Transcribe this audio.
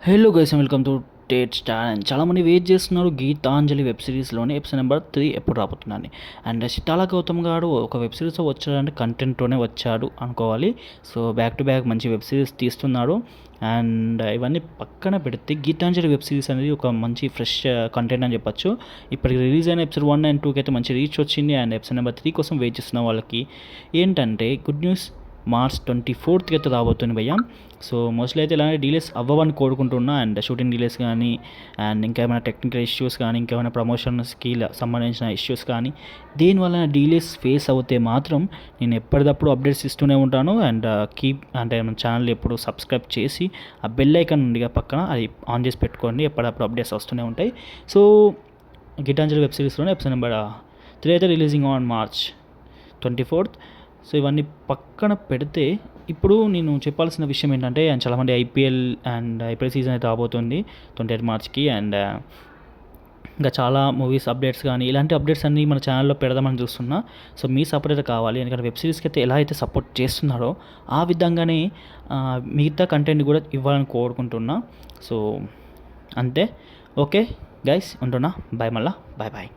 Hello guys, welcome to Tate star. And చాలామంది wait చేస్తున్నారు Gitanjali web సిరీస్లోని episode number 3 ఎప్పుడు రాబోతుందని. అండ్ సితాల గౌతమ్ గారు ఒక వెబ్ సిరీస్లో వచ్చాడంటే కంటెంట్తోనే వచ్చాడు అనుకోవాలి. సో బ్యాక్ టు బ్యాక్ మంచి వెబ్ సిరీస్ తీస్తున్నాడు. అండ్ ఇవన్నీ పక్కన పెడితే గీతాంజలి వెబ్ సిరీస్ అనేది ఒక మంచి ఫ్రెష్ కంటెంట్ అని చెప్పొచ్చు. ఇప్పటికి రిలీజ్ అయిన ఎపిసోడ్ 1 and 2కి అయితే మంచి రీచ్ వచ్చింది. అండ్ ఎపిసోడ్ నెంబర్ 3 కోసం వెయిట్ చేస్తున్న వాళ్ళకి ఏంటంటే గుడ్ న్యూస్, మార్చ్ 24th అయితే రాబోతుంది భయ్య. సో మోస్ట్లీ అయితే ఇలానే డీలేస్ అవ్వవని కోరుకుంటున్నా. అండ్ షూటింగ్ డీలేస్ కానీ, అండ్ ఇంకేమైనా టెక్నికల్ ఇష్యూస్ కానీ, ఇంకేమైనా ప్రమోషన్స్కి సంబంధించిన ఇష్యూస్ కానీ, దీనివల్ల డీలేస్ ఫేస్ అవుతే మాత్రం నేను ఎప్పటికప్పుడు అప్డేట్స్ ఇస్తూనే ఉంటాను. అండ్ అంటే మన ఛానల్ ఎప్పుడు సబ్స్క్రైబ్ చేసి ఆ బెల్ ఐకాన్ ఉంది పక్కన, అది ఆన్ చేసి పెట్టుకోండి. ఎప్పటికప్పుడు అప్డేట్స్ వస్తూనే ఉంటాయి. సో గీతాంజలి వెబ్ సిరీస్లోనే ఎపిసోడ్ నెంబర్ 3 అయితే releasing on March 24th. So ఇవన్నీ పక్కన పెడితే ఇప్పుడు నేను చెప్పాల్సిన విషయం ఏంటంటే, చాలామంది ఐపీఎల్ సీజన్ అయితే రాబోతుంది 28 మార్చ్కి. అండ్ ఇంకా చాలా మూవీస్ అప్డేట్స్ కానీ ఇలాంటి అప్డేట్స్ అన్నీ మన ఛానల్లో పెడదామని చూస్తున్నా. సో మీ సపోర్ట్ అయితే కావాలి, ఎందుకంటే వెబ్ సిరీస్కి అయితే ఎలా అయితే సపోర్ట్ చేస్తున్నారో ఆ విధంగానే మిగతా కంటెంట్ కూడా ఇవ్వాలని కోరుకుంటున్నా. సో అంతే. ఓకే గైస్, ఉంటున్నా. బాయ్. మళ్ళా బాయ్.